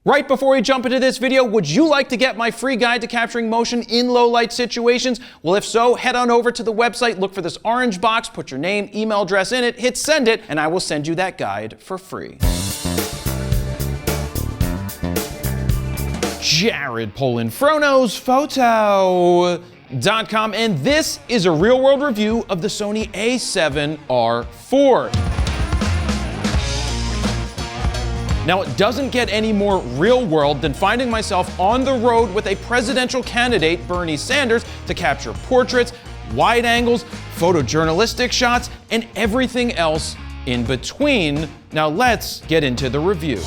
Right before we jump into this video, would you like to get my free guide to capturing motion in low light situations? Well, if so, head on over to the website, look for this orange box, put your name, email address in it, hit send it, and I will send you that guide for free. Jared Polin FroKnowsPhoto.com, and this is a real-world review of the Sony a7R IV. Now, it doesn't get any more real-world than finding myself on the road with a presidential candidate, Bernie Sanders, to capture portraits, wide angles, photojournalistic shots, and everything else in between. Now, let's get into the review.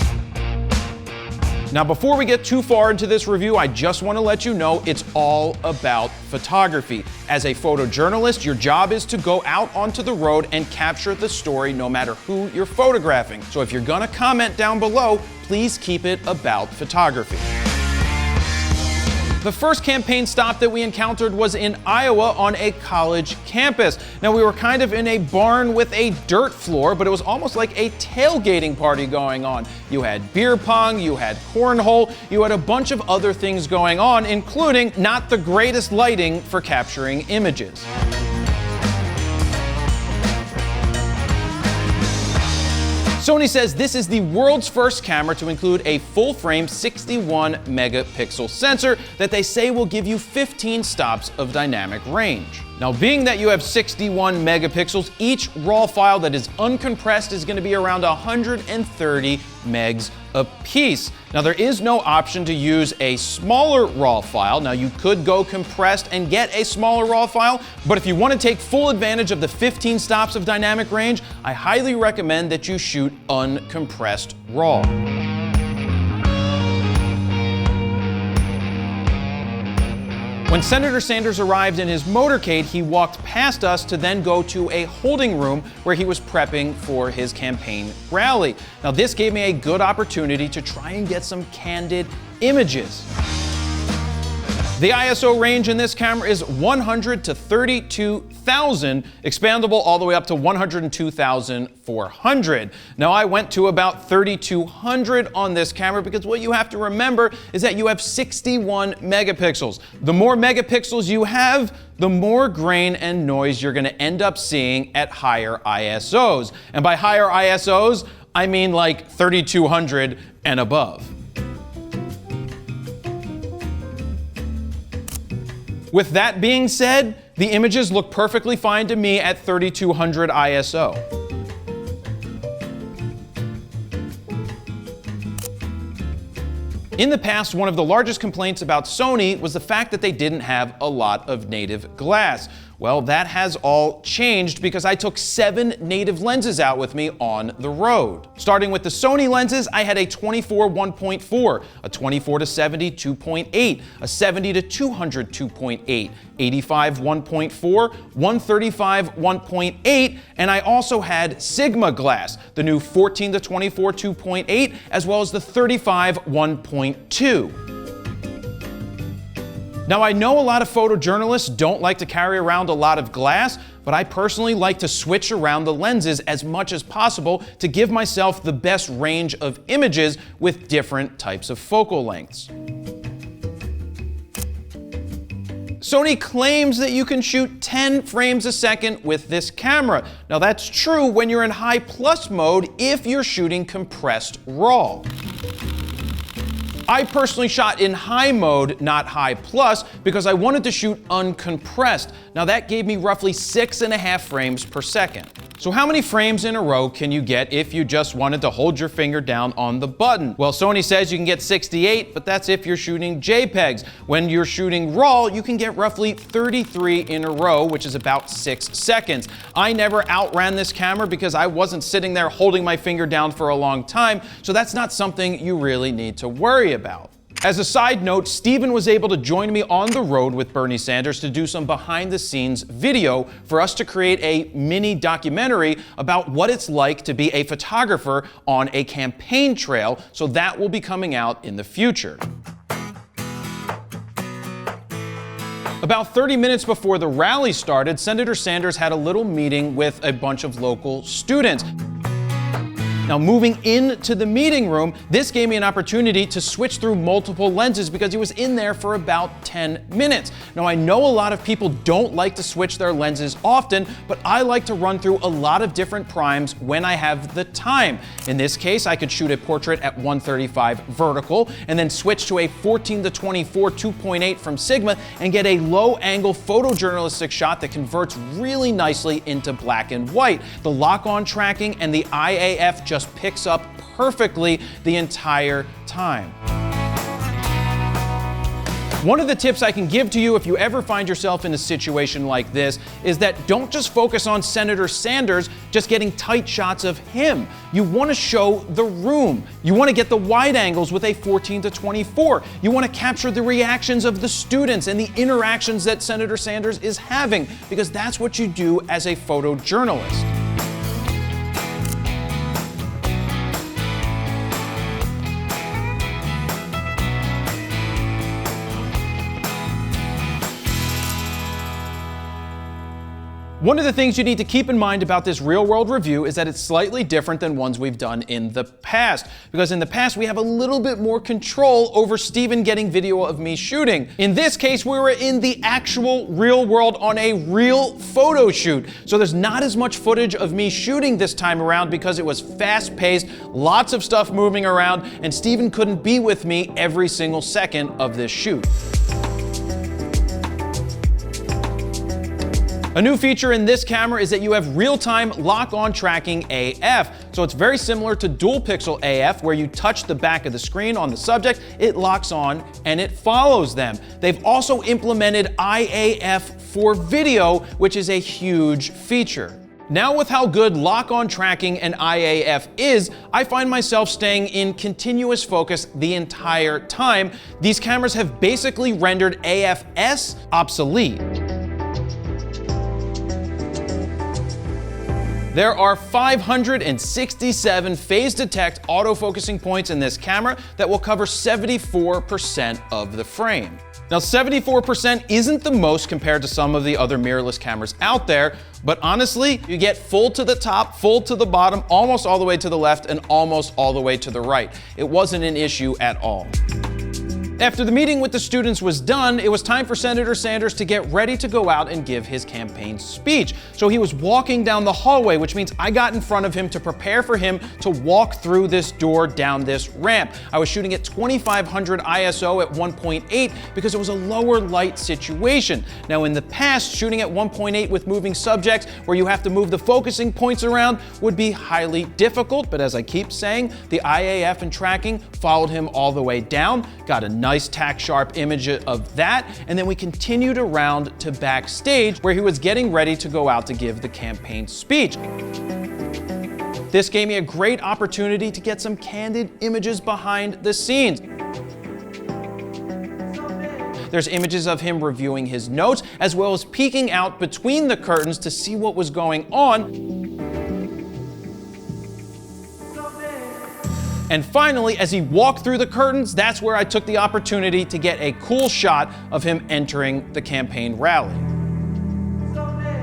Now, before we get too far into this review, I just want to let you know it's all about photography. As a photojournalist, your job is to go out onto the road and capture the story no matter who you're photographing. So if you're gonna comment down below, please keep it about photography. The first campaign stop that we encountered was in Iowa on a college campus. Now, we were kind of in a barn with a dirt floor, but it was almost like a tailgating party going on. You had beer pong, you had cornhole, you had a bunch of other things going on, including not the greatest lighting for capturing images. Sony says this is the world's first camera to include a full-frame 61 megapixel sensor that they say will give you 15 stops of dynamic range. Now, being that you have 61 megapixels, each RAW file that is uncompressed is going to be around 130 megs a piece. Now, there is no option to use a smaller RAW file. Now, you could go compressed and get a smaller RAW file, but if you want to take full advantage of the 15 stops of dynamic range, I highly recommend that you shoot uncompressed RAW. When Senator Sanders arrived in his motorcade, he walked past us to then go to a holding room where he was prepping for his campaign rally. Now, this gave me a good opportunity to try and get some candid images. The ISO range in this camera is 100 to 32,000, expandable all the way up to 102,400. Now, I went to about 3,200 on this camera because what you have to remember is that you have 61 megapixels. The more megapixels you have, the more grain and noise you're going to end up seeing at higher ISOs. And by higher ISOs, I mean like 3,200 and above. With that being said, the images look perfectly fine to me at 3,200 ISO. In the past, one of the largest complaints about Sony was the fact that they didn't have a lot of native glass. Well, that has all changed because I took 7 native lenses out with me on the road. Starting with the Sony lenses, I had a 24 1.4, a 24 to 70 2.8, a 70 to 200 2.8, 85 1.4, 135 1.8, and I also had Sigma glass, the new 14 to 24 2.8, as well as the 35 1.2. Now, I know a lot of photojournalists don't like to carry around a lot of glass, but I personally like to switch around the lenses as much as possible to give myself the best range of images with different types of focal lengths. Sony claims that you can shoot 10 frames a second with this camera. Now, that's true when you're in high plus mode if you're shooting compressed RAW. I personally shot in high mode, not high plus, because I wanted to shoot uncompressed. Now, that gave me roughly 6.5 frames per second. So how many frames in a row can you get if you just wanted to hold your finger down on the button? Well, Sony says you can get 68, but that's if you're shooting JPEGs. When you're shooting RAW, you can get roughly 33 in a row, which is about 6 seconds. I never outran this camera because I wasn't sitting there holding my finger down for a long time, so that's not something you really need to worry about. As a side note, Steven was able to join me on the road with Bernie Sanders to do some behind-the-scenes video for us to create a mini documentary about what it's like to be a photographer on a campaign trail, so that will be coming out in the future. About 30 minutes before the rally started, Senator Sanders had a little meeting with a bunch of local students. Now, moving into the meeting room, this gave me an opportunity to switch through multiple lenses because he was in there for about 10 minutes. Now, I know a lot of people don't like to switch their lenses often, but I like to run through a lot of different primes when I have the time. In this case, I could shoot a portrait at 135 vertical and then switch to a 14-24 2.8 from Sigma and get a low angle photojournalistic shot that converts really nicely into black and white. The lock-on tracking and the IAF just picks up perfectly the entire time. One of the tips I can give to you if you ever find yourself in a situation like this is that don't just focus on Senator Sanders just getting tight shots of him. You want to show the room. You want to get the wide angles with a 14-24. You want to capture the reactions of the students and the interactions that Senator Sanders is having, because that's what you do as a photojournalist. One of the things you need to keep in mind about this real-world review is that it's slightly different than ones we've done in the past. Because in the past, we have a little bit more control over Steven getting video of me shooting. In this case, we were in the actual real world on a real photo shoot. So there's not as much footage of me shooting this time around because it was fast-paced, lots of stuff moving around, and Steven couldn't be with me every single second of this shoot. A new feature in this camera is that you have real-time lock-on tracking AF. So it's very similar to dual pixel AF, where you touch the back of the screen on the subject, it locks on, and it follows them. They've also implemented IAF for video, which is a huge feature. Now, with how good lock-on tracking and IAF is, I find myself staying in continuous focus the entire time. These cameras have basically rendered AFS obsolete. There are 567 phase detect autofocusing points in this camera that will cover 74% of the frame. Now, 74% isn't the most compared to some of the other mirrorless cameras out there, but honestly, you get full to the top, full to the bottom, almost all the way to the left, and almost all the way to the right. It wasn't an issue at all. After the meeting with the students was done, it was time for Senator Sanders to get ready to go out and give his campaign speech. So he was walking down the hallway, which means I got in front of him to prepare for him to walk through this door down this ramp. I was shooting at 2500 ISO at 1.8 because it was a lower light situation. Now, in the past, shooting at 1.8 with moving subjects where you have to move the focusing points around would be highly difficult, but as I keep saying, the IAF and tracking followed him all the way down, got a nice tack sharp image of that, and then we continued around to backstage where he was getting ready to go out to give the campaign speech. This gave me a great opportunity to get some candid images behind the scenes. There's images of him reviewing his notes, as well as peeking out between the curtains to see what was going on. And finally, as he walked through the curtains, that's where I took the opportunity to get a cool shot of him entering the campaign rally.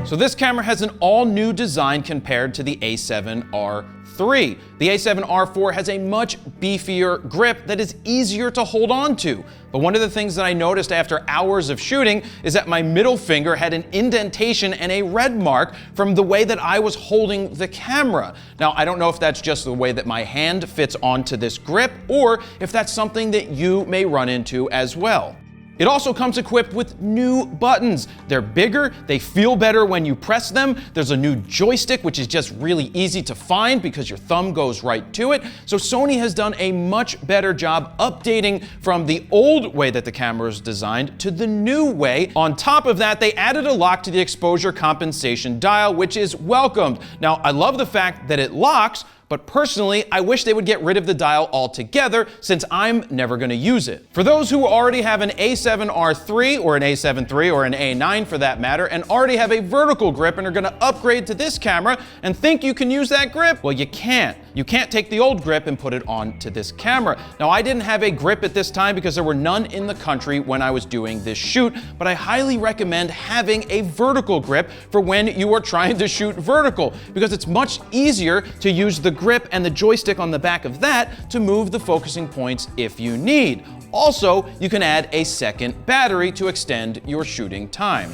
So this camera has an all-new design compared to the A7R III. The A7R IV has a much beefier grip that is easier to hold on to. But one of the things that I noticed after hours of shooting is that my middle finger had an indentation and a red mark from the way that I was holding the camera. Now, I don't know if that's just the way that my hand fits onto this grip, or if that's something that you may run into as well. It also comes equipped with new buttons. They're bigger, they feel better when you press them. There's a new joystick, which is just really easy to find because your thumb goes right to it. So Sony has done a much better job updating from the old way that the camera was designed to the new way. On top of that, they added a lock to the exposure compensation dial, which is welcomed. Now, I love the fact that it locks, but personally, I wish they would get rid of the dial altogether since I'm never going to use it. For those who already have an A7R III or an A7 III or an A9 for that matter, and already have a vertical grip and are going to upgrade to this camera and think you can use that grip, well, you can't. You can't take the old grip and put it onto this camera. Now, I didn't have a grip at this time because there were none in the country when I was doing this shoot, but I highly recommend having a vertical grip for when you are trying to shoot vertical, because it's much easier to use the grip and the joystick on the back of that to move the focusing points if you need. Also, you can add a second battery to extend your shooting time.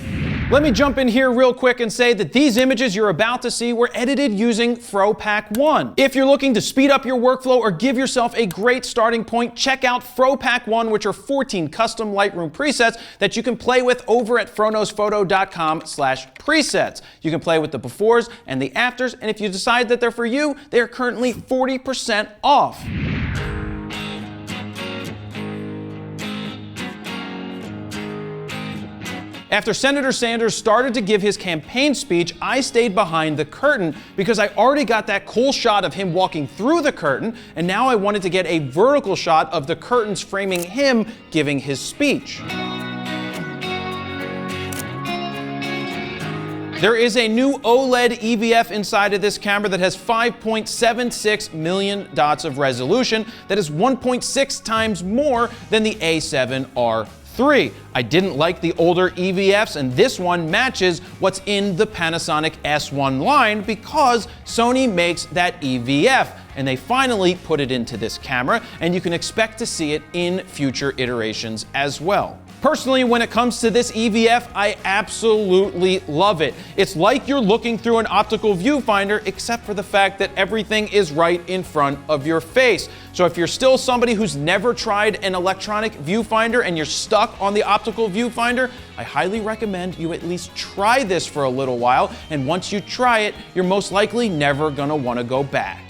Let me jump in here real quick and say that these images you're about to see were edited using FroPack 1. If you're looking to speed up your workflow or give yourself a great starting point, check out FroPack 1, which are 14 custom Lightroom presets that you can play with over at phroKnowsPhoto.com/presets. You can play with the befores and the afters, and if you decide that they're for you, they are currently 40% off. After Senator Sanders started to give his campaign speech, I stayed behind the curtain because I already got that cool shot of him walking through the curtain, and now I wanted to get a vertical shot of the curtains framing him giving his speech. There is a new OLED EVF inside of this camera that has 5.76 million dots of resolution. That is 1.6 times more than the A7R III. I didn't like the older EVFs, and this one matches what's in the Panasonic S1 line because Sony makes that EVF, and they finally put it into this camera, and you can expect to see it in future iterations as well. Personally, when it comes to this EVF, I absolutely love it. It's like you're looking through an optical viewfinder, except for the fact that everything is right in front of your face. So if you're still somebody who's never tried an electronic viewfinder and you're stuck on the optical viewfinder, I highly recommend you at least try this for a little while, and once you try it, you're most likely never gonna wanna go back.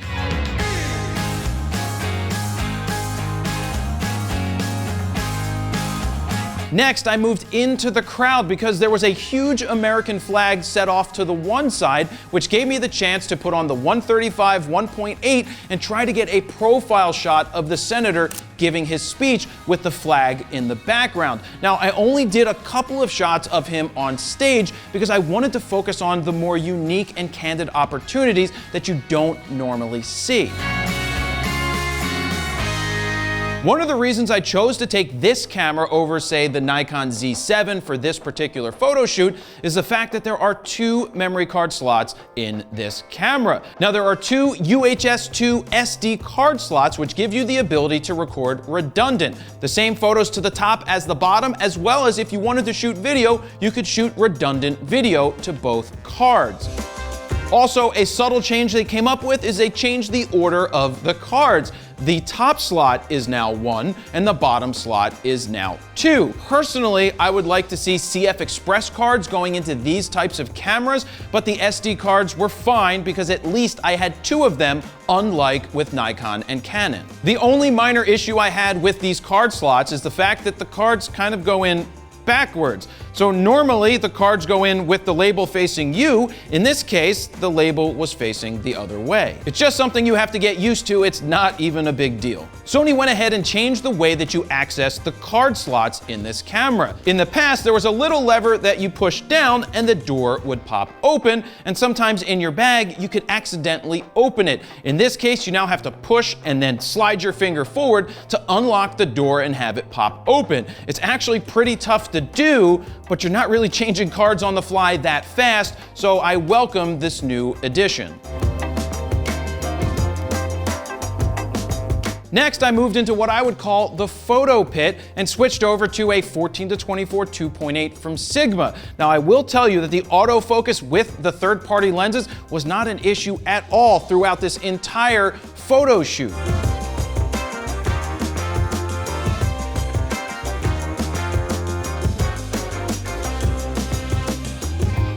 Next, I moved into the crowd because there was a huge American flag set off to the one side, which gave me the chance to put on the 135 1.8 and try to get a profile shot of the senator giving his speech with the flag in the background. Now, I only did a couple of shots of him on stage because I wanted to focus on the more unique and candid opportunities that you don't normally see. One of the reasons I chose to take this camera over, say, the Nikon Z7 for this particular photo shoot is the fact that there are 2 memory card slots in this camera. Now, there are 2 UHS 2 SD card slots, which give you the ability to record redundant. The same photos to the top as the bottom, as well as if you wanted to shoot video, you could shoot redundant video to both cards. Also, a subtle change they came up with is they changed the order of the cards. The top slot is now 1 and the bottom slot is now 2. Personally, I would like to see CF Express cards going into these types of cameras, but the SD cards were fine because at least I had 2 of them, unlike with Nikon and Canon. The only minor issue I had with these card slots is the fact that the cards kind of go in backwards. So normally the cards go in with the label facing you. In this case, the label was facing the other way. It's just something you have to get used to. It's not even a big deal. Sony went ahead and changed the way that you access the card slots in this camera. In the past, there was a little lever that you pushed down and the door would pop open, and sometimes in your bag, you could accidentally open it. In this case, you now have to push and then slide your finger forward to unlock the door and have it pop open. It's actually pretty tough to do, but you're not really changing cards on the fly that fast, so I welcome this new addition. Next, I moved into what I would call the photo pit and switched over to a 14-24 2.8 from Sigma. Now, I will tell you that the autofocus with the third-party lenses was not an issue at all throughout this entire photo shoot.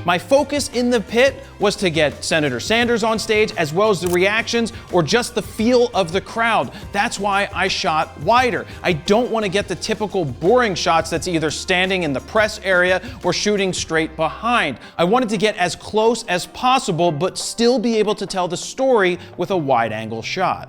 My focus in the pit was to get Senator Sanders on stage, as well as the reactions or just the feel of the crowd. That's why I shot wider. I don't want to get the typical boring shots that's either standing in the press area or shooting straight behind. I wanted to get as close as possible, but still be able to tell the story with a wide-angle shot.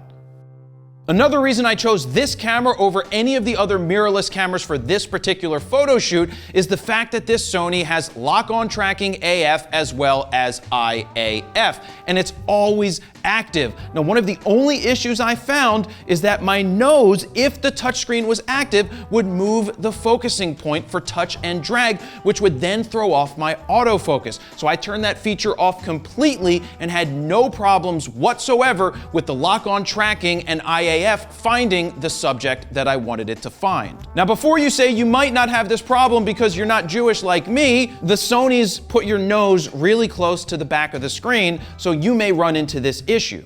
Another reason I chose this camera over any of the other mirrorless cameras for this particular photo shoot is the fact that this Sony has lock-on tracking AF as well as IAF, and it's always active. Now, one of the only issues I found is that my nose, if the touchscreen was active, would move the focusing point for touch and drag, which would then throw off my autofocus. So I turned that feature off completely and had no problems whatsoever with the lock-on tracking and IAF finding the subject that I wanted it to find. Now, before you say you might not have this problem because you're not Jewish like me, the Sonys put your nose really close to the back of the screen, so you may run into this issue.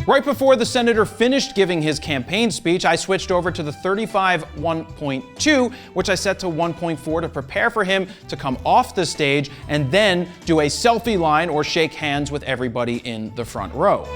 Right before the senator finished giving his campaign speech, I switched over to the 35 1.2, which I set to 1.4 to prepare for him to come off the stage and then do a selfie line or shake hands with everybody in the front row.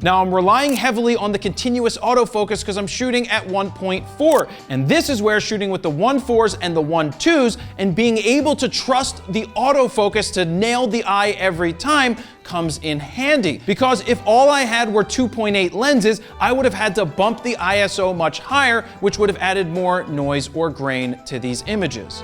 Now, I'm relying heavily on the continuous autofocus because I'm shooting at 1.4, and this is where shooting with the 1.4s and the 1.2s and being able to trust the autofocus to nail the eye every time comes in handy. Because if all I had were 2.8 lenses, I would have had to bump the ISO much higher, which would have added more noise or grain to these images.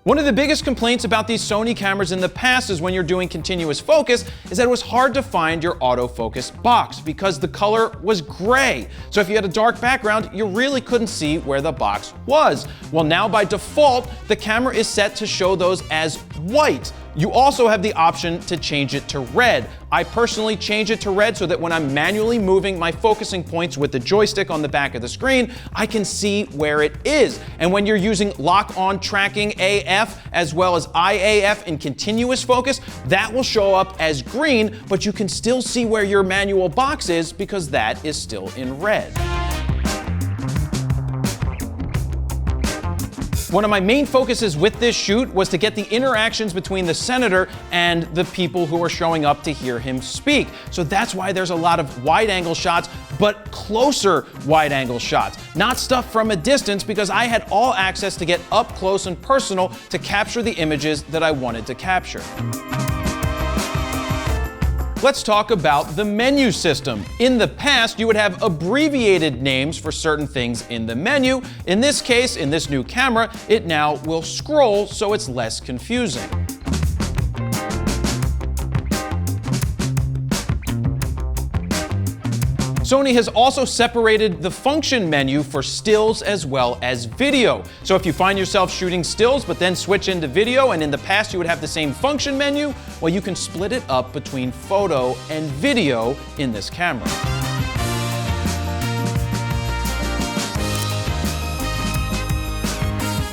One of the biggest complaints about these Sony cameras in the past is when you're doing continuous focus is that it was hard to find your autofocus box because the color was gray. So if you had a dark background, you really couldn't see where the box was. Well, now by default, the camera is set to show those as white. You also have the option to change it to red. I personally change it to red so that when I'm manually moving my focusing points with the joystick on the back of the screen, I can see where it is. And when you're using lock-on tracking AF as well as IAF in continuous focus, that will show up as green, but you can still see where your manual box is because that is still in red. One of my main focuses with this shoot was to get the interactions between the senator and the people who are showing up to hear him speak. So that's why there's a lot of wide-angle shots, but closer wide-angle shots. Not stuff from a distance because I had all access to get up close and personal to capture the images that I wanted to capture. Let's talk about the menu system. In the past, you would have abbreviated names for certain things in the menu. In this case, in this new camera, it now will scroll so it's less confusing. Sony has also separated the function menu for stills as well as video. So if you find yourself shooting stills but then switch into video, and in the past you would have the same function menu, well, you can split it up between photo and video in this camera.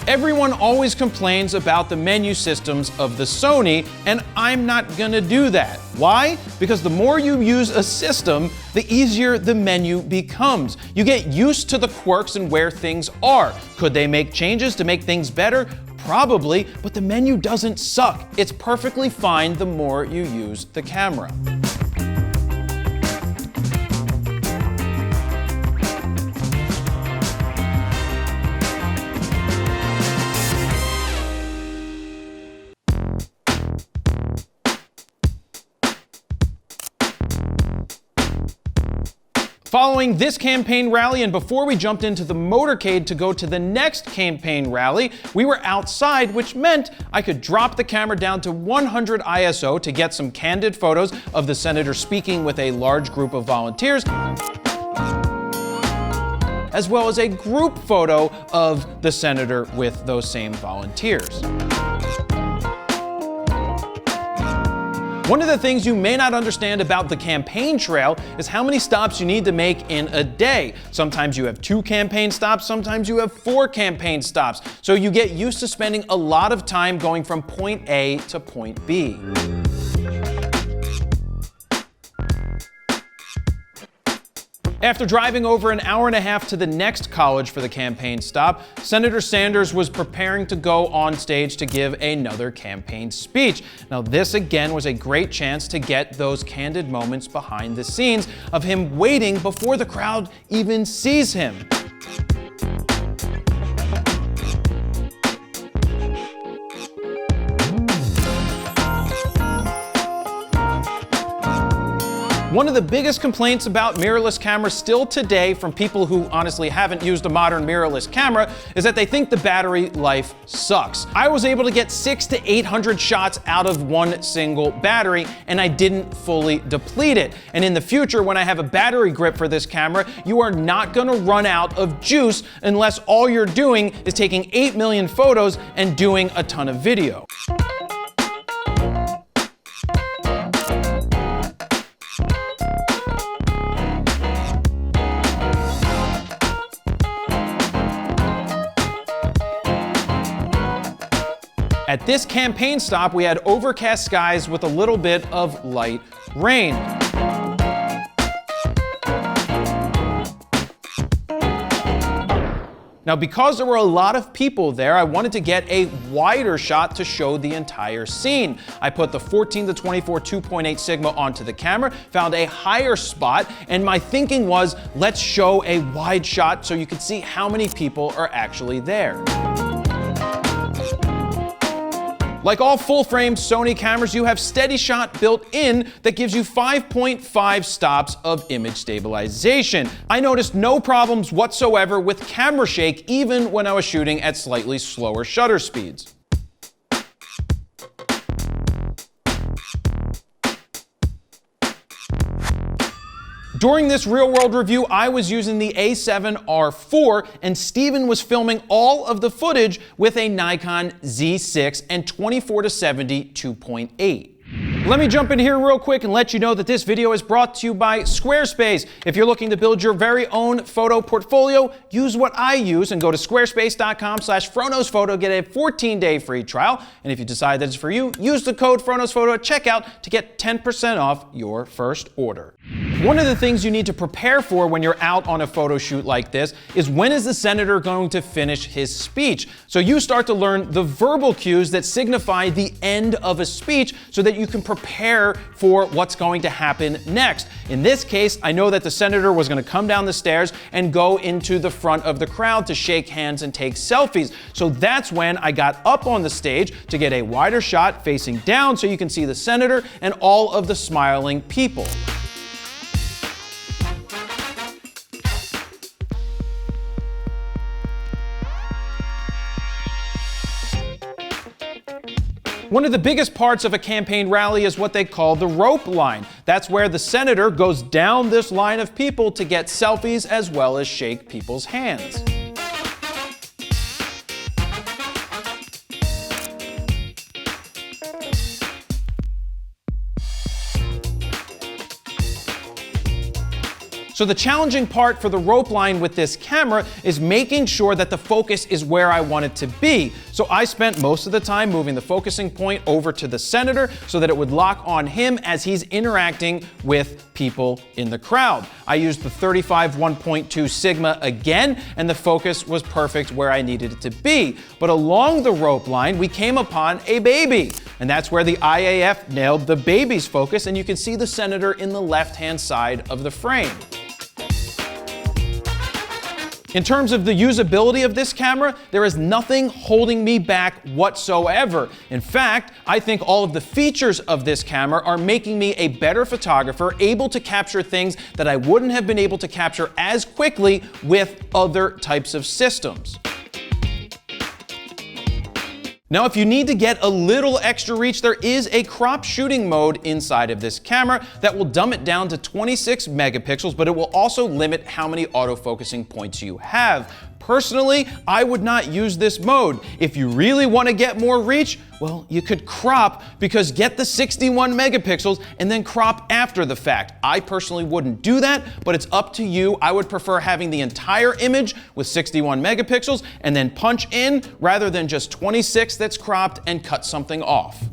Everyone always complains about the menu systems of the Sony, and I'm not gonna do that. Why? Because the more you use a system, the easier the menu becomes. You get used to the quirks and where things are. Could they make changes to make things better? Probably, but the menu doesn't suck. It's perfectly fine the more you use the camera. Following this campaign rally, and before we jumped into the motorcade to go to the next campaign rally, we were outside, which meant I could drop the camera down to 100 ISO to get some candid photos of the senator speaking with a large group of volunteers, as well as a group photo of the senator with those same volunteers. One of the things you may not understand about the campaign trail is how many stops you need to make in a day. Sometimes you have 2 campaign stops, sometimes you have 4 campaign stops. So you get used to spending a lot of time going from point A to point B. After driving over an hour and a half to the next college for the campaign stop, Senator Sanders was preparing to go on stage to give another campaign speech. Now, this again was a great chance to get those candid moments behind the scenes of him waiting before the crowd even sees him. One of the biggest complaints about mirrorless cameras still today from people who honestly haven't used a modern mirrorless camera is that they think the battery life sucks. I was able to get 600 to 800 shots out of one single battery, and I didn't fully deplete it. And in the future, when I have a battery grip for this camera, you are not gonna run out of juice unless all you're doing is taking 8 million photos and doing a ton of video. At this campaign stop, we had overcast skies with a little bit of light rain. Now, because there were a lot of people there, I wanted to get a wider shot to show the entire scene. I put the 14 to 24 2.8 Sigma onto the camera, found a higher spot, and my thinking was, let's show a wide shot so you can see how many people are actually there. Like all full-frame Sony cameras, you have Steady Shot built in that gives you 5.5 stops of image stabilization. I noticed no problems whatsoever with camera shake, even when I was shooting at slightly slower shutter speeds. During this real-world review, I was using the A7R IV, and Steven was filming all of the footage with a Nikon Z6 and 24-70 2.8. Let me jump in here real quick and let you know that this video is brought to you by Squarespace. If you're looking to build your very own photo portfolio, use what I use and go to squarespace.com/FroKnowsPhoto, get a 14-day free trial. And if you decide that it's for you, use the code FroKnowsPhoto at checkout to get 10% off your first order. One of the things you need to prepare for when you're out on a photo shoot like this is when is the senator going to finish his speech? So you start to learn the verbal cues that signify the end of a speech so that you can prepare for what's going to happen next. In this case, I know that the senator was going to come down the stairs and go into the front of the crowd to shake hands and take selfies. So that's when I got up on the stage to get a wider shot facing down so you can see the senator and all of the smiling people. One of the biggest parts of a campaign rally is what they call the rope line. That's where the senator goes down this line of people to get selfies as well as shake people's hands. So the challenging part for the rope line with this camera is making sure that the focus is where I want it to be. So I spent most of the time moving the focusing point over to the senator so that it would lock on him as he's interacting with people in the crowd. I used the 35 1.2 Sigma again, and the focus was perfect where I needed it to be. But along the rope line, we came upon a baby. And that's where the IAF nailed the baby's focus, and you can see the senator in the left-hand side of the frame. In terms of the usability of this camera, there is nothing holding me back whatsoever. In fact, I think all of the features of this camera are making me a better photographer, able to capture things that I wouldn't have been able to capture as quickly with other types of systems. Now, if you need to get a little extra reach, there is a crop shooting mode inside of this camera that will dumb it down to 26 megapixels, but it will also limit how many autofocusing points you have. Personally, I would not use this mode. If you really want to get more reach, well, you could crop, because get the 61 megapixels and then crop after the fact. I personally wouldn't do that, but it's up to you. I would prefer having the entire image with 61 megapixels and then punch in rather than just 26 that's cropped and cut something off.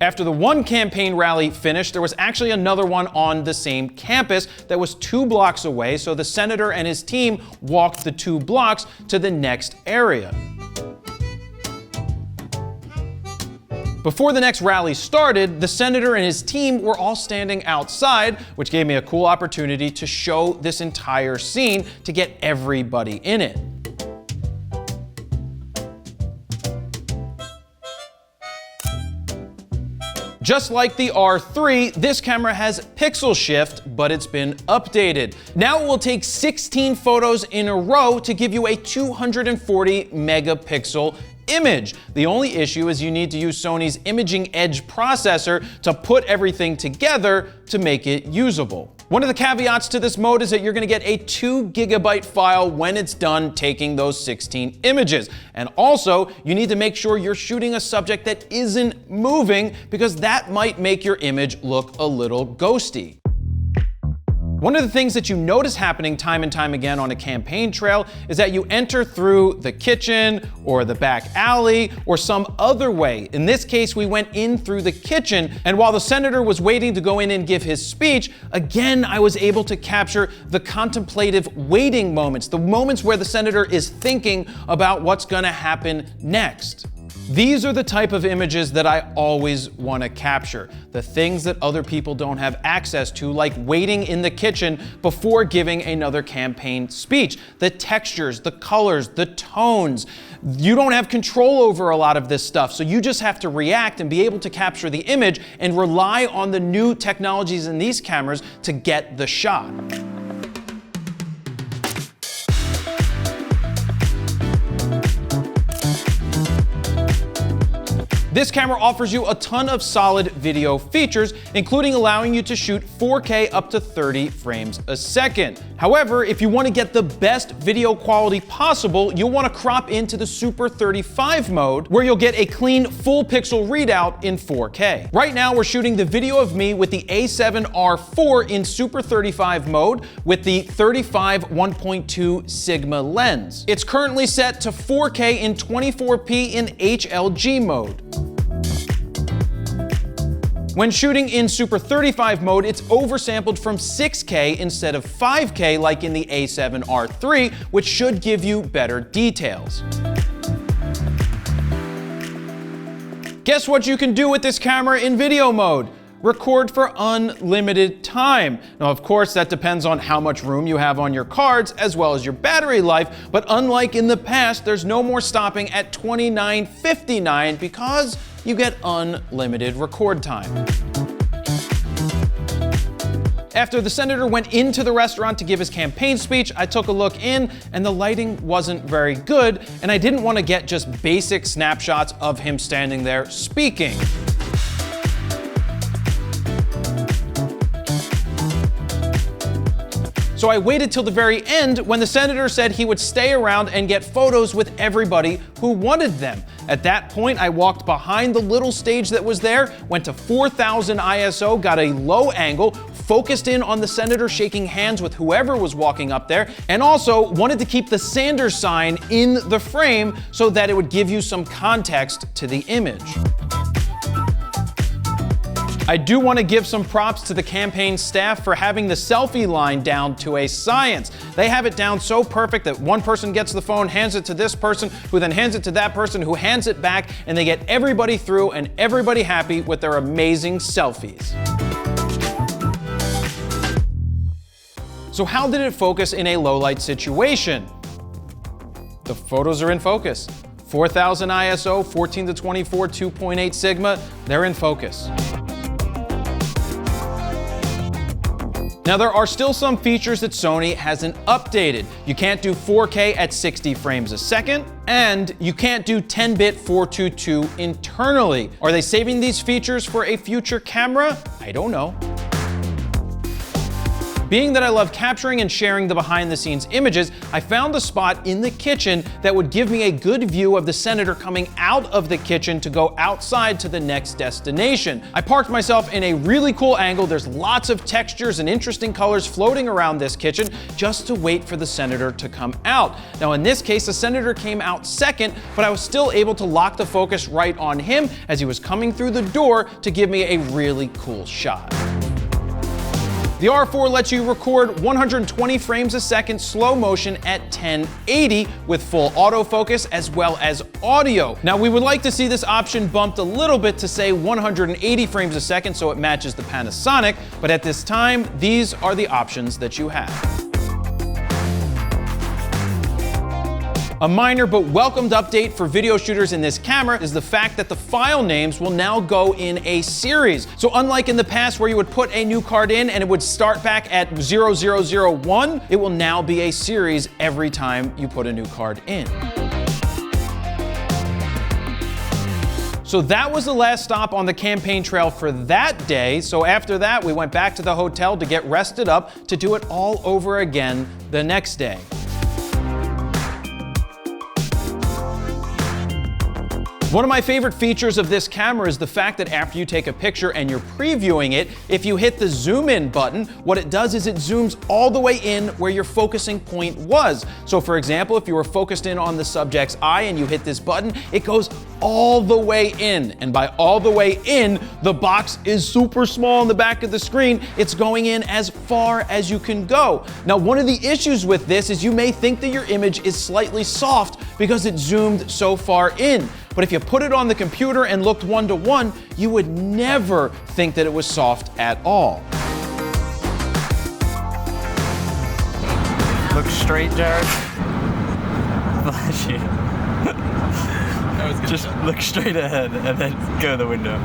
After the one campaign rally finished, there was actually another one on the same campus that was 2 blocks away, so the senator and his team walked the 2 blocks to the next area. Before the next rally started, the senator and his team were all standing outside, which gave me a cool opportunity to show this entire scene to get everybody in it. Just like the R3, this camera has pixel shift, but it's been updated. Now it will take 16 photos in a row to give you a 240 megapixel image. The only issue is you need to use Sony's Imaging Edge processor to put everything together to make it usable. One of the caveats to this mode is that you're going to get a 2 gigabyte file when it's done taking those 16 images. And also, you need to make sure you're shooting a subject that isn't moving, because that might make your image look a little ghosty. One of the things that you notice happening time and time again on a campaign trail is that you enter through the kitchen or the back alley or some other way. In this case, we went in through the kitchen, and while the senator was waiting to go in and give his speech, again, I was able to capture the contemplative waiting moments, the moments where the senator is thinking about what's gonna happen next. These are the type of images that I always want to capture. The things that other people don't have access to, like waiting in the kitchen before giving another campaign speech. The textures, the colors, the tones. You don't have control over a lot of this stuff, so you just have to react and be able to capture the image and rely on the new technologies in these cameras to get the shot. This camera offers you a ton of solid video features, including allowing you to shoot 4K up to 30 frames a second. However, if you want to get the best video quality possible, you'll want to crop into the Super 35 mode, where you'll get a clean full pixel readout in 4K. Right now, we're shooting the video of me with the A7R4 in Super 35 mode with the 35 1.2 Sigma lens. It's currently set to 4K in 24p in HLG mode. When shooting in Super 35 mode, it's oversampled from 6K instead of 5K like in the A7R III, which should give you better details. Guess what you can do with this camera in video mode? Record for unlimited time. Now, of course, that depends on how much room you have on your cards as well as your battery life, but unlike in the past, there's no more stopping at 29:59 because you get unlimited record time. After the senator went into the restaurant to give his campaign speech, I took a look in, and the lighting wasn't very good, and I didn't want to get just basic snapshots of him standing there speaking. So I waited till the very end when the senator said he would stay around and get photos with everybody who wanted them. At that point, I walked behind the little stage that was there, went to 4000 ISO, got a low angle, focused in on the senator shaking hands with whoever was walking up there, and also wanted to keep the Sanders sign in the frame so that it would give you some context to the image. I do want to give some props to the campaign staff for having the selfie line down to a science. They have it down so perfect that one person gets the phone, hands it to this person, who then hands it to that person, who hands it back, and they get everybody through and everybody happy with their amazing selfies. So how did it focus in a low light situation? The photos are in focus. 4000 ISO, 14-24, 2.8 Sigma, they're in focus. Now, there are still some features that Sony hasn't updated. You can't do 4K at 60 frames a second, and you can't do 10-bit 422 internally. Are they saving these features for a future camera? I don't know. Being that I love capturing and sharing the behind-the-scenes images, I found a spot in the kitchen that would give me a good view of the senator coming out of the kitchen to go outside to the next destination. I parked myself in a really cool angle. There's lots of textures and interesting colors floating around this kitchen just to wait for the senator to come out. Now in this case, the senator came out second, but I was still able to lock the focus right on him as he was coming through the door to give me a really cool shot. The R4 lets you record 120 frames a second slow motion at 1080 with full autofocus as well as audio. Now we would like to see this option bumped a little bit to say 180 frames a second so it matches the Panasonic, but at this time, these are the options that you have. A minor but welcomed update for video shooters in this camera is the fact that the file names will now go in a series. So unlike in the past where you would put a new card in and it would start back at 0001, it will now be a series every time you put a new card in. So that was the last stop on the campaign trail for that day. So after that, we went back to the hotel to get rested up to do it all over again the next day. One of my favorite features of this camera is the fact that after you take a picture and you're previewing it, if you hit the zoom in button, what it does is it zooms all the way in where your focusing point was. So for example, if you were focused in on the subject's eye and you hit this button, it goes all the way in. And by all the way in, the box is super small on the back of the screen. It's going in as far as you can go. Now, one of the issues with this is you may think that your image is slightly soft because it zoomed so far in. But if you put it on the computer and looked one-to-one, you would never think that it was soft at all. Look straight, Jared. Bless you. Just look straight ahead and then go to the window.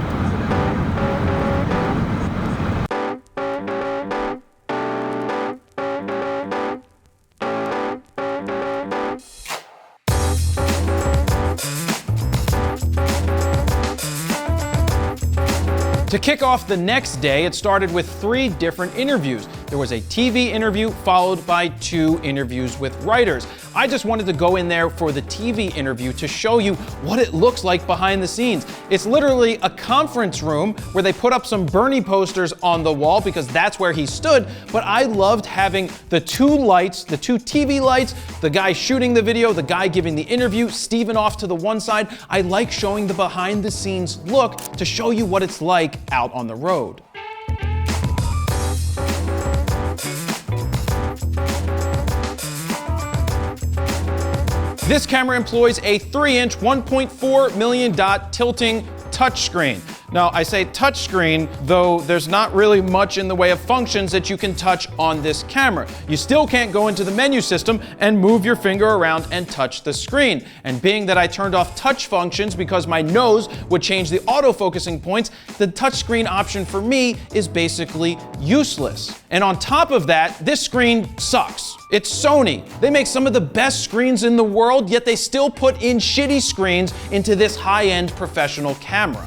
To kick off the next day, it started with 3 different interviews. There was a TV interview followed by 2 interviews with writers. I just wanted to go in there for the TV interview to show you what it looks like behind the scenes. It's literally a conference room where they put up some Bernie posters on the wall because that's where he stood, but I loved having the 2 lights, the 2 TV lights, the guy shooting the video, the guy giving the interview, Steven off to the one side. I like showing the behind the scenes look to show you what it's like out on the road. This camera employs a 3-inch 1.4 million dot tilting touchscreen. Now, I say touchscreen, though there's not really much in the way of functions that you can touch on this camera. You still can't go into the menu system and move your finger around and touch the screen. And being that I turned off touch functions because my nose would change the autofocusing points, the touchscreen option for me is basically useless. And on top of that, this screen sucks. It's Sony. They make some of the best screens in the world, yet they still put in shitty screens into this high-end professional camera.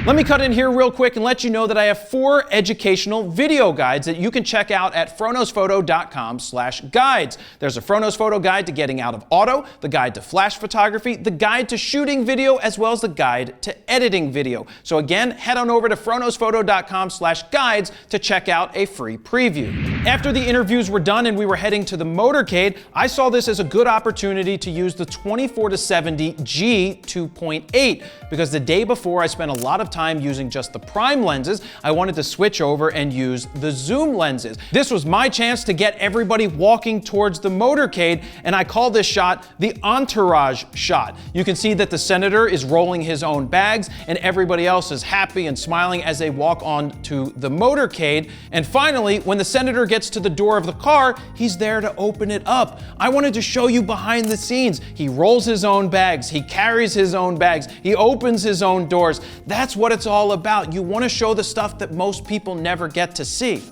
Let me cut in here real quick and let you know that I have 4 educational video guides that you can check out at FroKnowsPhoto.com/guides. There's a FroKnowsPhoto guide to getting out of auto, the guide to flash photography, the guide to shooting video, as well as the guide to editing video. So again, head on over to FroKnowsPhoto.com/guides to check out a free preview. After the interviews were done and we were heading to the motorcade, I saw this as a good opportunity to use the 24-70 G2.8 because the day before I spent a lot of time using just the prime lenses. I wanted to switch over and use the zoom lenses. This was my chance to get everybody walking towards the motorcade, and I call this shot the entourage shot. You can see that the senator is rolling his own bags and everybody else is happy and smiling as they walk on to the motorcade. And finally, when the senator gets to the door of the car, he's there to open it up. I wanted to show you behind the scenes. He rolls his own bags, he carries his own bags, he opens his own doors. That's what it's all about. You want to show the stuff that most people never get to see.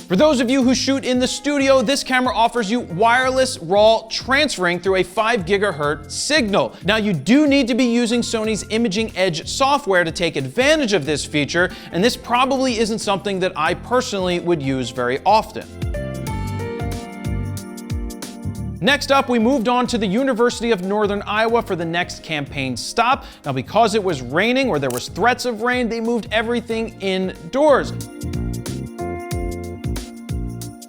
For those of you who shoot in the studio, this camera offers you wireless RAW transferring through a 5 gigahertz signal. Now, you do need to be using Sony's Imaging Edge software to take advantage of this feature, and this probably isn't something that I personally would use very often. Next up, we moved on to the University of Northern Iowa for the next campaign stop. Now, because it was raining or there was threats of rain, they moved everything indoors.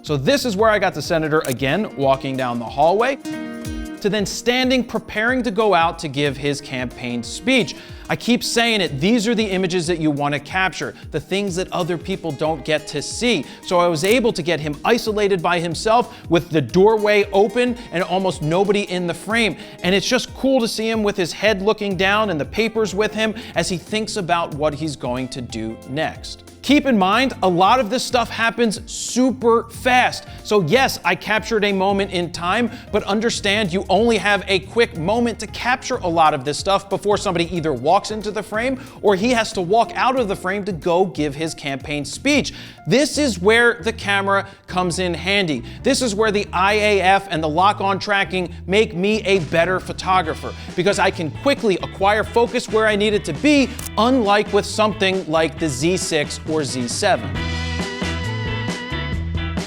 So this is where I got the senator again, walking down the hallway, to then standing, preparing to go out to give his campaign speech. I keep saying it, these are the images that you want to capture, the things that other people don't get to see. So I was able to get him isolated by himself with the doorway open and almost nobody in the frame. And it's just cool to see him with his head looking down and the papers with him as he thinks about what he's going to do next. Keep in mind, a lot of this stuff happens super fast. So yes, I captured a moment in time, but understand you only have a quick moment to capture a lot of this stuff before somebody either walks into the frame or he has to walk out of the frame to go give his campaign speech. This is where the camera comes in handy. This is where the IAF and the lock-on tracking make me a better photographer, because I can quickly acquire focus where I need it to be, unlike with something like the Z6 or Z7.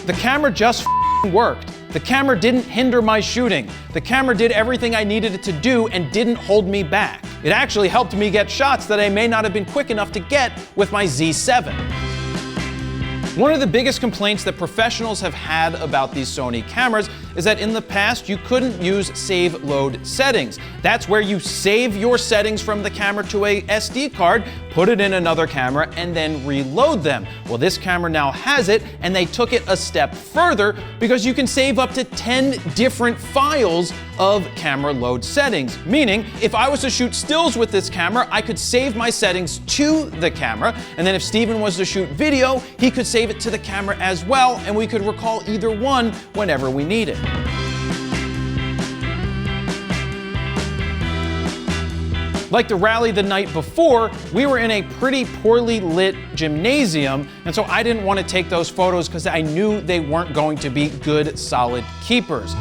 The camera just worked. The camera didn't hinder my shooting. The camera did everything I needed it to do and didn't hold me back. It actually helped me get shots that I may not have been quick enough to get with my Z7. One of the biggest complaints that professionals have had about these Sony cameras is that in the past you couldn't use save load settings. That's where you save your settings from the camera to a SD card, put it in another camera, and then reload them. Well, this camera now has it, and they took it a step further because you can save up to 10 different files of camera load settings. Meaning, if I was to shoot stills with this camera, I could save my settings to the camera, and then if Steven was to shoot video, he could save it to the camera as well, and we could recall either one whenever we need it. Like the rally the night before, we were in a pretty poorly lit gymnasium, and so I didn't want to take those photos because I knew they weren't going to be good, solid keepers.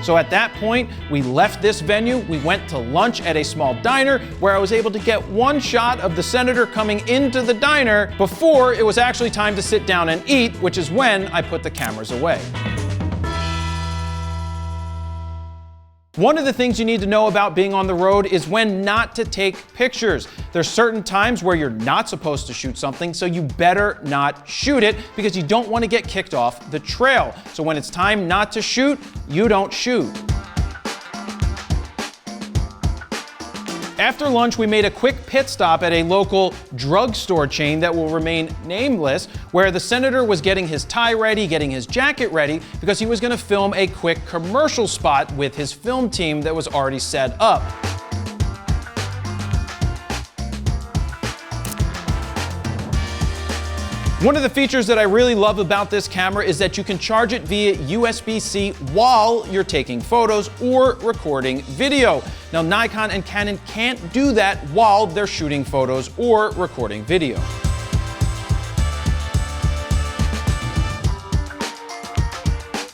So at that point, we left this venue, we went to lunch at a small diner where I was able to get one shot of the senator coming into the diner before it was actually time to sit down and eat, which is when I put the cameras away. One of the things you need to know about being on the road is when not to take pictures. There's certain times where you're not supposed to shoot something, so you better not shoot it because you don't want to get kicked off the trail. So when it's time not to shoot, you don't shoot. After lunch, we made a quick pit stop at a local drugstore chain that will remain nameless, where the senator was getting his tie ready, getting his jacket ready, because he was going to film a quick commercial spot with his film team that was already set up. One of the features that I really love about this camera is that you can charge it via USB-C while you're taking photos or recording video. Now, Nikon and Canon can't do that while they're shooting photos or recording video.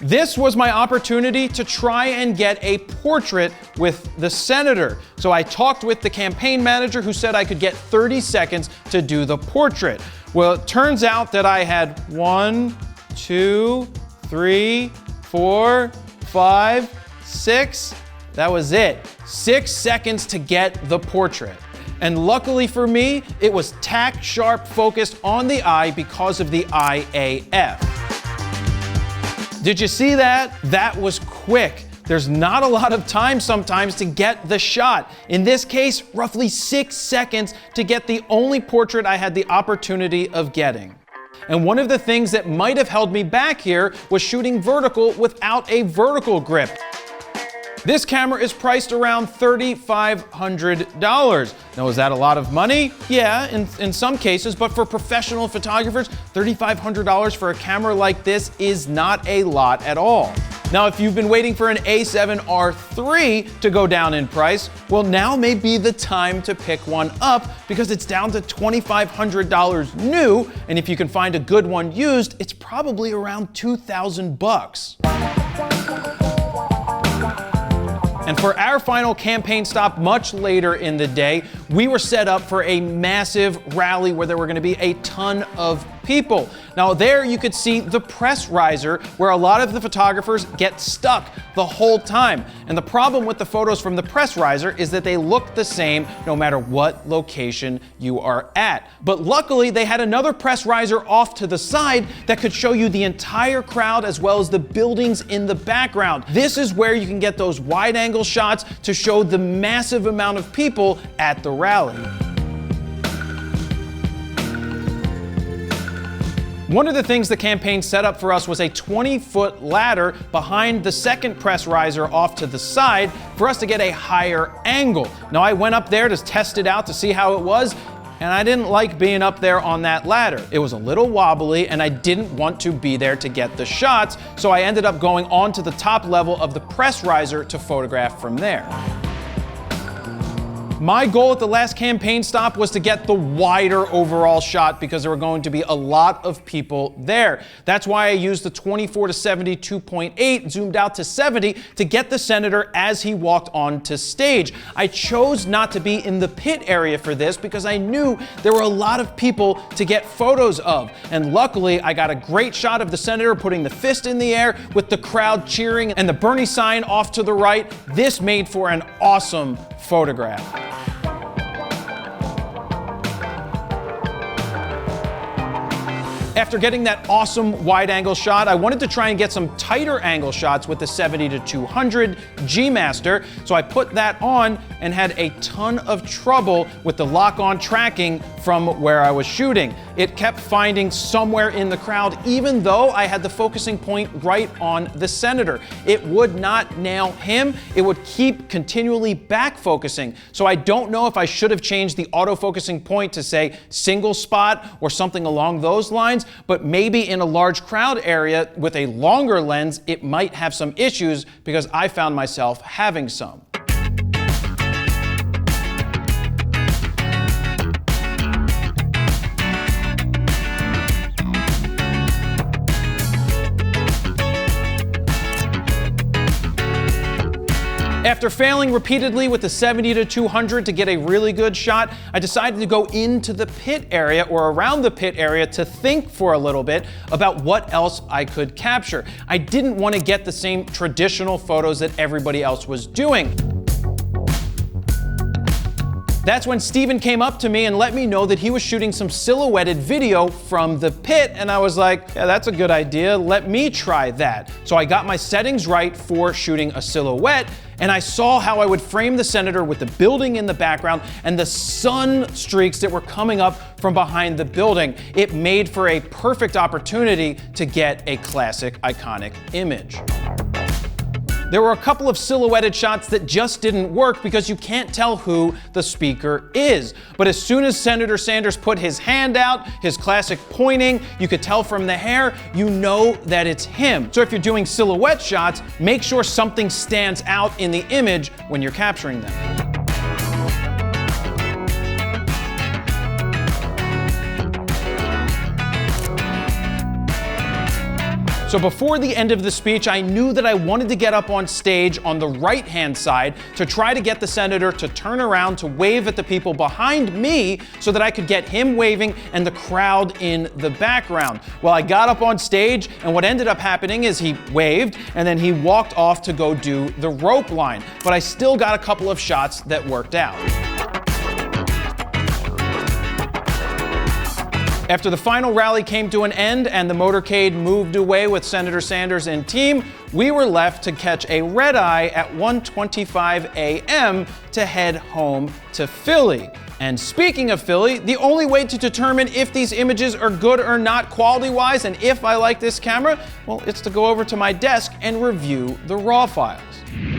This was my opportunity to try and get a portrait with the senator. So I talked with the campaign manager who said I could get 30 seconds to do the portrait. Well, it turns out that I had 1, 2, 3, 4, 5, 6. That was it. 6 seconds to get the portrait. And luckily for me, it was tack sharp focused on the eye because of the IAF. Did you see that? That was quick. There's not a lot of time sometimes to get the shot. In this case, roughly 6 seconds to get the only portrait I had the opportunity of getting. And one of the things that might have held me back here was shooting vertical without a vertical grip. This camera is priced around $3,500. Now, is that a lot of money? Yeah, in some cases, but for professional photographers, $3,500 for a camera like this is not a lot at all. Now, if you've been waiting for an A7R III to go down in price, well, now may be the time to pick one up because it's down to $2,500 new, and if you can find a good one used, it's probably around 2,000 bucks. And for our final campaign stop much later in the day, we were set up for a massive rally where there were going to be a ton of people. Now there you could see the press riser where a lot of the photographers get stuck the whole time. And the problem with the photos from the press riser is that they look the same no matter what location you are at. But luckily they had another press riser off to the side that could show you the entire crowd as well as the buildings in the background. This is where you can get those wide angle shots to show the massive amount of people at the rally. One of the things the campaign set up for us was a 20-foot ladder behind the second press riser off to the side for us to get a higher angle. Now I went up there to test it out to see how it was, and I didn't like being up there on that ladder. It was a little wobbly and I didn't want to be there to get the shots, so I ended up going onto the top level of the press riser to photograph from there. My goal at the last campaign stop was to get the wider overall shot because there were going to be a lot of people there. That's why I used the 24 to 70 2.8 zoomed out to 70 to get the senator as he walked onto stage. I chose not to be in the pit area for this because I knew there were a lot of people to get photos of. And luckily I got a great shot of the senator putting the fist in the air with the crowd cheering and the Bernie sign off to the right. This made for an awesome photograph. After getting that awesome wide angle shot, I wanted to try and get some tighter angle shots with the 70 to 200 G Master. So I put that on and had a ton of trouble with the lock-on tracking from where I was shooting. It kept finding somewhere in the crowd, even though I had the focusing point right on the senator. It would not nail him. It would keep continually back focusing. So I don't know if I should have changed the auto-focusing point to say single spot or something along those lines, but maybe in a large crowd area with a longer lens, it might have some issues because I found myself having some. After failing repeatedly with the 70 to 200 to get a really good shot, I decided to go into the pit area or around the pit area to think for a little bit about what else I could capture. I didn't want to get the same traditional photos that everybody else was doing. That's when Steven came up to me and let me know that he was shooting some silhouetted video from the pit, and I was like, yeah, that's a good idea. Let me try that. So I got my settings right for shooting a silhouette, and I saw how I would frame the senator with the building in the background and the sun streaks that were coming up from behind the building. It made for a perfect opportunity to get a classic, iconic image. There were a couple of silhouetted shots that just didn't work because you can't tell who the speaker is. But as soon as Senator Sanders put his hand out, his classic pointing, you could tell from the hair, you know that it's him. So if you're doing silhouette shots, make sure something stands out in the image when you're capturing them. So before the end of the speech, I knew that I wanted to get up on stage on the right-hand side to try to get the senator to turn around to wave at the people behind me so that I could get him waving and the crowd in the background. Well, I got up on stage, and what ended up happening is he waved and then he walked off to go do the rope line. But I still got a couple of shots that worked out. After the final rally came to an end and the motorcade moved away with Senator Sanders and team, we were left to catch a red-eye at 1:25 a.m. to head home to Philly. And speaking of Philly, the only way to determine if these images are good or not quality-wise and if I like this camera, well, it's to go over to my desk and review the raw files.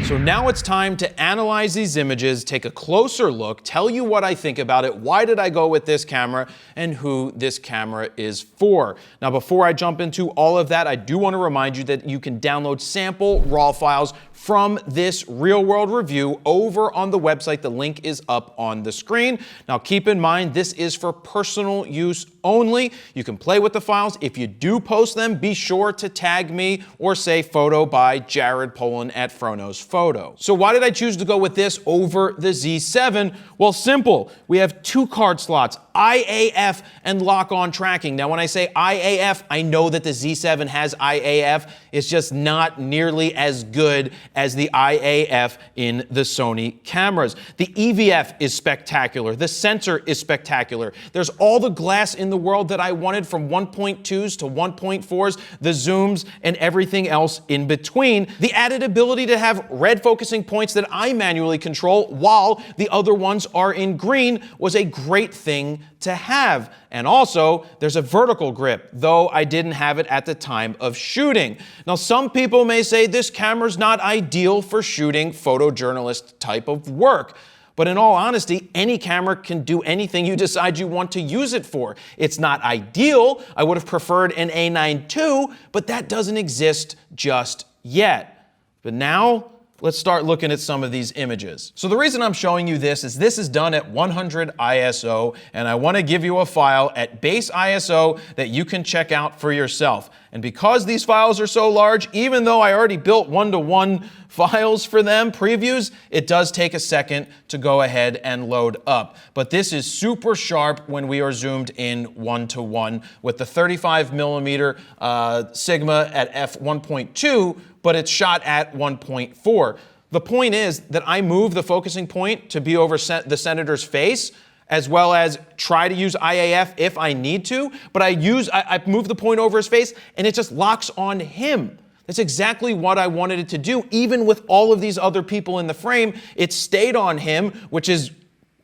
So now it's time to analyze these images, take a closer look, tell you what I think about it, why did I go with this camera, and who this camera is for. Now, before I jump into all of that, I do want to remind you that you can download sample raw files from this real-world review over on the website. The link is up on the screen. Now, keep in mind, this is for personal use only. You can play with the files. If you do post them, be sure to tag me or say photo by Jared Polin at FroKnowsPhoto. So why did I choose to go with this over the Z7? Well, simple. We have 2 card slots, IAF and lock-on tracking. Now, when I say IAF, I know that the Z7 has IAF. It's just not nearly as good as the IAF in the Sony cameras. The EVF is spectacular. The sensor is spectacular. There's all the glass in the world that I wanted, from 1.2s to 1.4s, the zooms, and everything else in between. The added ability to have red focusing points that I manually control while the other ones are in green was a great thing to have. And also, there's a vertical grip, though I didn't have it at the time of shooting. Now, some people may say this camera's not ideal for shooting photojournalist type of work. But in all honesty, any camera can do anything you decide you want to use it for. It's not ideal. I would have preferred an A9 II, but that doesn't exist just yet. But now, let's start looking at some of these images. So the reason I'm showing you this is done at 100 ISO, and I want to give you a file at base ISO that you can check out for yourself. And because these files are so large, even though I already built one-to-one files for them, previews, it does take a second to go ahead and load up. But this is super sharp when we are zoomed in 1-to-1 with the 35mm Sigma at f1.2, but it's shot at 1.4. The point is that I move the focusing point to be over the senator's face, as well as try to use IAF if I need to, but I move the point over his face and it just locks on him. That's exactly what I wanted it to do. Even with all of these other people in the frame, it stayed on him, which is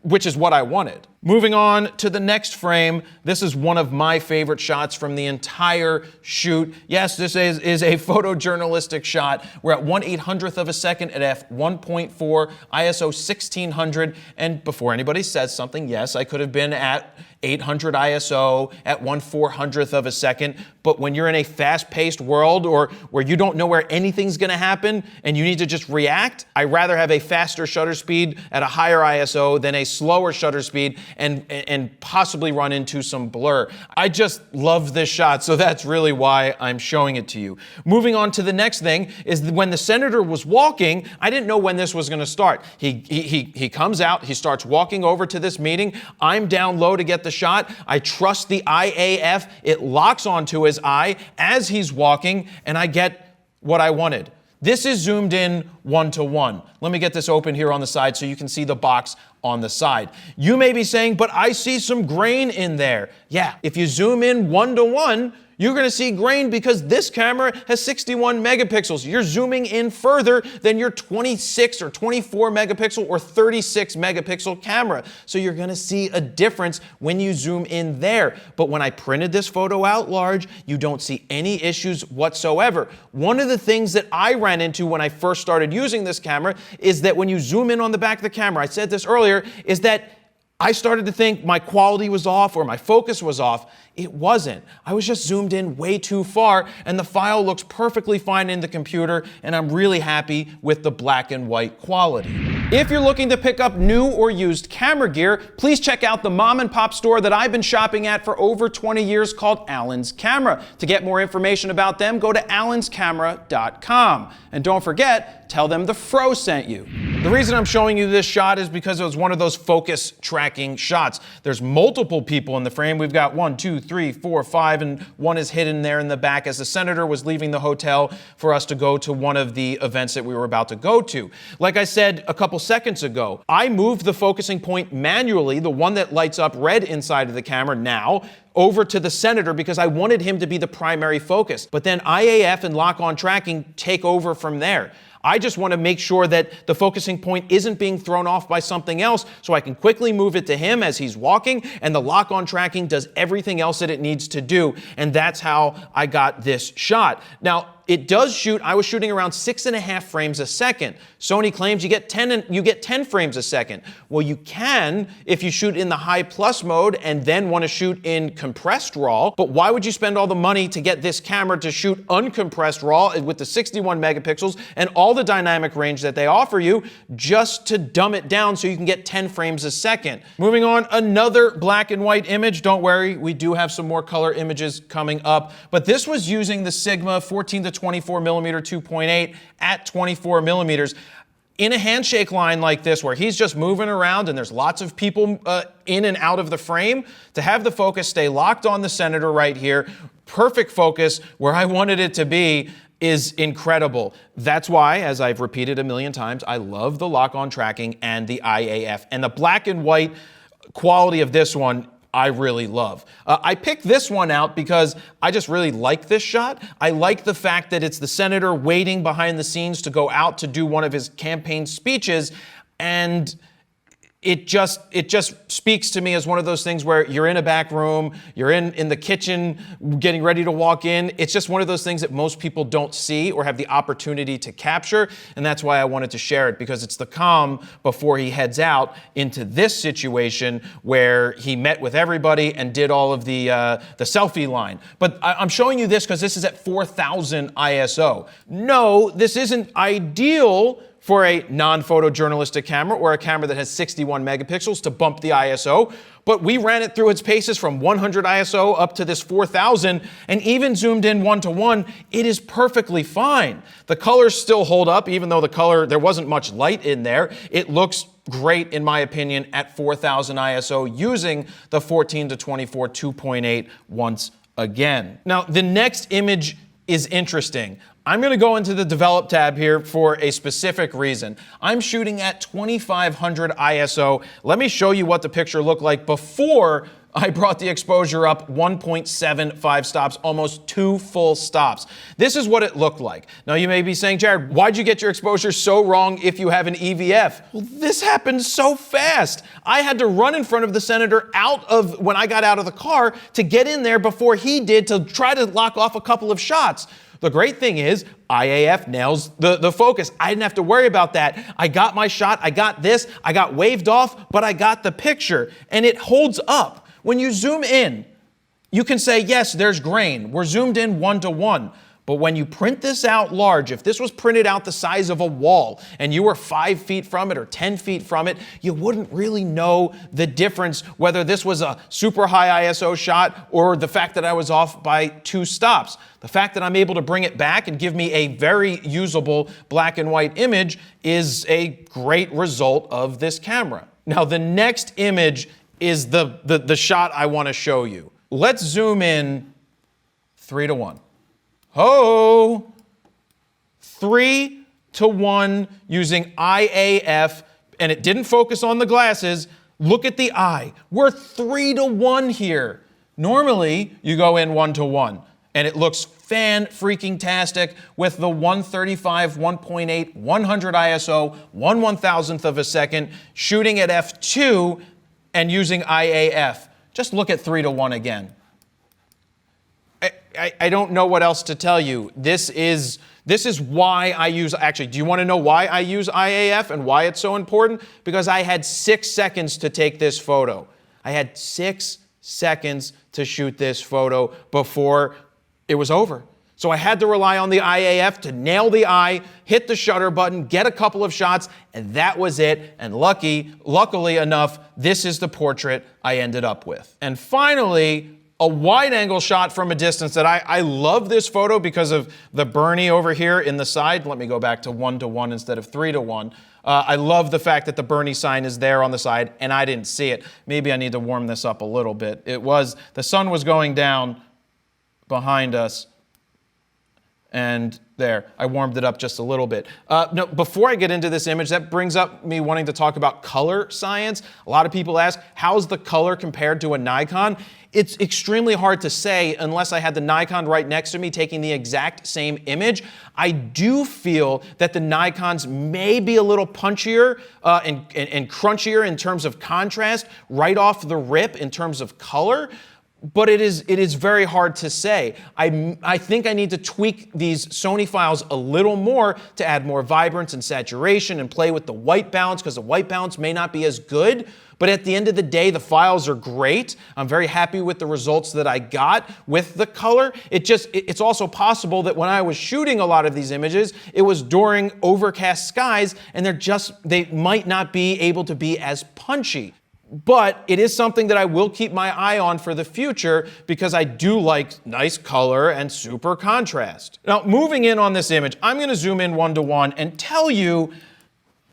what I wanted. Moving on to the next frame, this is one of my favorite shots from the entire shoot. Yes, this is a photojournalistic shot. We're at 1/800th of a second at f1.4, ISO 1600, and before anybody says something, yes, I could have been at 800 ISO at 1/400th of a second, but when you're in a fast-paced world or where you don't know where anything's gonna happen and you need to just react, I'd rather have a faster shutter speed at a higher ISO than a slower shutter speed and possibly run into some blur. I just love this shot, so that's really why I'm showing it to you. Moving on to the next thing is when the senator was walking, I didn't know when this was gonna start. He comes out, he starts walking over to this meeting. I'm down low to get the shot. I trust the IAF. It locks onto his eye as he's walking, and I get what I wanted. This is zoomed in 1-to-1. Let me get this open here on the side so you can see the box on the side. You may be saying, but I see some grain in there. Yeah, if you zoom in 1-to-1, you're gonna see grain because this camera has 61 megapixels. You're zooming in further than your 26 or 24 megapixel or 36 megapixel camera. So you're gonna see a difference when you zoom in there. But when I printed this photo out large, you don't see any issues whatsoever. One of the things that I ran into when I first started using this camera is that when you zoom in on the back of the camera, I said this earlier, is that I started to think my quality was off or my focus was off. It wasn't. I was just zoomed in way too far, and the file looks perfectly fine in the computer, and I'm really happy with the black and white quality. If you're looking to pick up new or used camera gear, please check out the mom and pop store that I've been shopping at for over 20 years called Allen's Camera. To get more information about them, go to allenscamera.com. And don't forget, tell them the Fro sent you. The reason I'm showing you this shot is because it was one of those focus tracking shots. There's multiple people in the frame. We've got 1, 2, 3, 4, 5, and one is hidden there in the back as the senator was leaving the hotel for us to go to one of the events that we were about to go to. Like I said a couple seconds ago, I moved the focusing point manually, the one that lights up red inside of the camera now, over to the senator because I wanted him to be the primary focus. But then IAF and lock-on tracking take over from there. I just want to make sure that the focusing point isn't being thrown off by something else, so I can quickly move it to him as he's walking, and the lock-on tracking does everything else that it needs to do, and that's how I got this shot. Now, it does shoot, I was shooting around 6.5 frames a second. Sony claims you get 10 frames a second. Well, you can if you shoot in the high plus mode and then want to shoot in compressed RAW, but why would you spend all the money to get this camera to shoot uncompressed RAW with the 61 megapixels and all the dynamic range that they offer you just to dumb it down so you can get 10 frames a second? Moving on, another black and white image. Don't worry, we do have some more color images coming up, but this was using the Sigma 14 to 24 millimeter 2.8 at 24 millimeters in a handshake line like this where he's just moving around and there's lots of people in and out of the frame. To have the focus stay locked on the senator right here, perfect focus where I wanted it to be, is incredible. That's why, as I've repeated a million times, I love the lock-on tracking and the IAF. And the black and white quality of this one I really love. I picked this one out because I just really like this shot. I like the fact that it's the senator waiting behind the scenes to go out to do one of his campaign speeches, and it just speaks to me as one of those things where you're in a back room, you're in the kitchen getting ready to walk in. It's just one of those things that most people don't see or have the opportunity to capture, and that's why I wanted to share it, because it's the calm before he heads out into this situation where he met with everybody and did all of the selfie line. But I'm showing you this because this is at 4000 ISO. No, this isn't ideal for a non-photojournalistic camera or a camera that has 61 megapixels to bump the ISO, but we ran it through its paces from 100 ISO up to this 4000, and even zoomed in 1:1, it is perfectly fine. The colors still hold up, even though there wasn't much light in there. It looks great, in my opinion, at 4000 ISO using the 14 to 24 2.8 once again. Now, the next image is interesting. I'm going to go into the develop tab here for a specific reason. I'm shooting at 2500 ISO. Let me show you what the picture looked like before I brought the exposure up 1.75 stops, almost 2 full stops. This is what it looked like. Now you may be saying, Jared, why'd you get your exposure so wrong if you have an EVF? Well, this happened so fast. I had to run in front of the senator when I got out of the car to get in there before he did to try to lock off a couple of shots. The great thing is IAF nails the focus. I didn't have to worry about that. I got my shot, I got this, I got waved off, but I got the picture, and it holds up. When you zoom in, you can say, yes, there's grain. We're zoomed in 1:1. But when you print this out large, if this was printed out the size of a wall and you were 5 feet from it or 10 feet from it, you wouldn't really know the difference whether this was a super high ISO shot or the fact that I was off by 2 stops. The fact that I'm able to bring it back and give me a very usable black and white image is a great result of this camera. Now, the next image is the shot I want to show you. Let's zoom in 3:1. Oh, 3:1 using IAF, and it didn't focus on the glasses. Look at the eye. We're 3:1 here. Normally, you go in 1:1, and it looks fan-freaking-tastic with the 135, 1.8, 100 ISO, 1/1000th of a second, shooting at f2 and using IAF. Just look at 3:1 again. I don't know what else to tell you. This is why I use, actually, do you want to know why I use IAF and why it's so important? Because I had 6 seconds to take this photo. I had 6 seconds to shoot this photo before it was over. So I had to rely on the IAF to nail the eye, hit the shutter button, get a couple of shots, and that was it. And luckily enough, this is the portrait I ended up with. And finally, a wide-angle shot from a distance that I love this photo because of the Bernie over here in the side. Let me go back to 1:1 instead of 3:1. I love the fact that the Bernie sign is there on the side, and I didn't see it. Maybe I need to warm this up a little bit. The sun was going down behind us, and there, I warmed it up just a little bit. No, before I get into this image, that brings up me wanting to talk about color science. A lot of people ask, how's the color compared to a Nikon? It's extremely hard to say unless I had the Nikon right next to me taking the exact same image. I do feel that the Nikons may be a little punchier and crunchier in terms of contrast right off the rip in terms of color. But it is very hard to say. I think I need to tweak these Sony files a little more to add more vibrance and saturation and play with the white balance, because the white balance may not be as good. But at the end of the day, the files are great. I'm very happy with the results that I got with the color. It's also possible that when I was shooting a lot of these images, it was during overcast skies, and they might not be able to be as punchy. But it is something that I will keep my eye on for the future because I do like nice color and super contrast. Now, moving in on this image, I'm going to zoom in 1:1 and tell you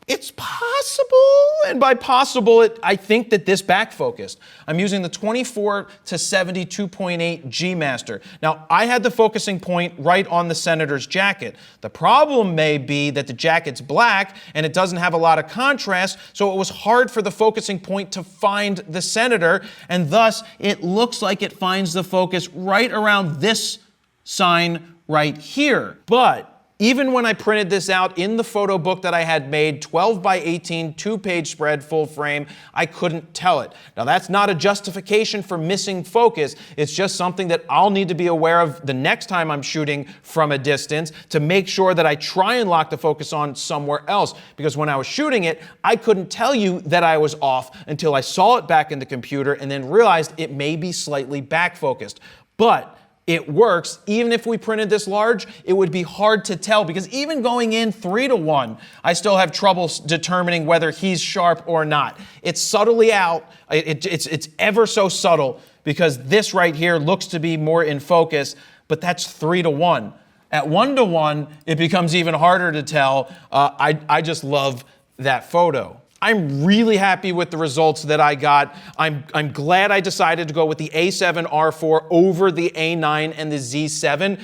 it's possible, and by possible, I think that this back focused. I'm using the 24 to 70 2.8 G Master. Now, I had the focusing point right on the senator's jacket. The problem may be that the jacket's black and it doesn't have a lot of contrast, so it was hard for the focusing point to find the senator, and thus it looks like it finds the focus right around this sign right here. But even when I printed this out in the photo book that I had made, 12 by 18, 2-page spread, full frame, I couldn't tell it. Now, that's not a justification for missing focus. It's just something that I'll need to be aware of the next time I'm shooting from a distance to make sure that I try and lock the focus on somewhere else. Because when I was shooting it, I couldn't tell you that I was off until I saw it back in the computer and then realized it may be slightly back focused. But it works. Even if we printed this large, it would be hard to tell because even going in 3:1, I still have trouble determining whether he's sharp or not. It's subtly out. It's ever so subtle because this right here looks to be more in focus, but that's 3:1. At 1:1, it becomes even harder to tell. I just love that photo. I'm really happy with the results that I got. I'm glad I decided to go with the A7R IV over the A9 and the Z7.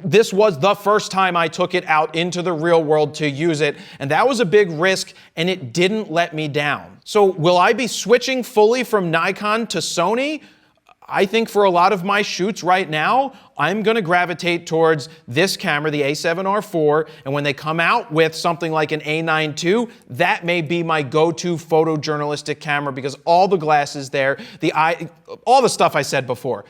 This was the first time I took it out into the real world to use it, and that was a big risk, and it didn't let me down. So will I be switching fully from Nikon to Sony? I think for a lot of my shoots right now, I'm going to gravitate towards this camera, the A7R IV, and when they come out with something like an A9 II, that may be my go-to photojournalistic camera because all the glass is there, all the stuff I said before.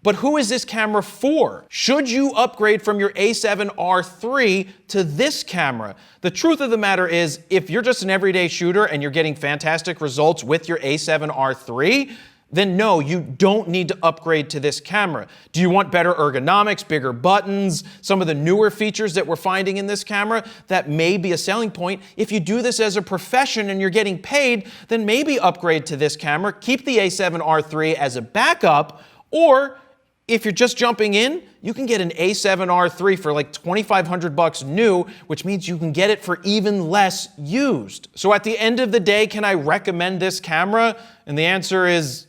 But who is this camera for? Should you upgrade from your A7R III to this camera? The truth of the matter is, if you're just an everyday shooter and you're getting fantastic results with your A7R III, then no, you don't need to upgrade to this camera. Do you want better ergonomics, bigger buttons, some of the newer features that we're finding in this camera? That may be a selling point. If you do this as a profession and you're getting paid, then maybe upgrade to this camera, keep the A7R III as a backup, or if you're just jumping in, you can get an A7R III for like $2,500 new, which means you can get it for even less used. So at the end of the day, can I recommend this camera? And the answer is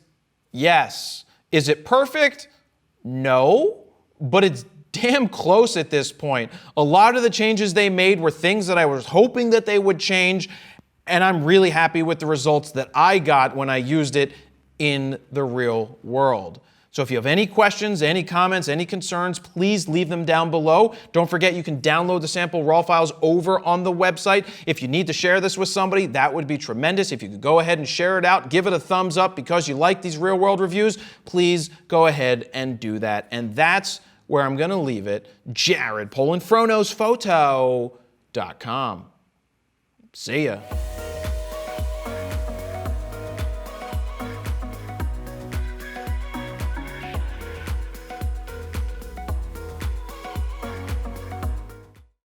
yes. Is it perfect? No, but it's damn close at this point. A lot of the changes they made were things that I was hoping that they would change, and I'm really happy with the results that I got when I used it in the real world. So if you have any questions, any comments, any concerns, please leave them down below. Don't forget you can download the sample RAW files over on the website. If you need to share this with somebody, that would be tremendous. If you could go ahead and share it out, give it a thumbs up because you like these real world reviews, please go ahead and do that. And that's where I'm going to leave it. Jared Polin FroKnowsPhoto.com. See ya.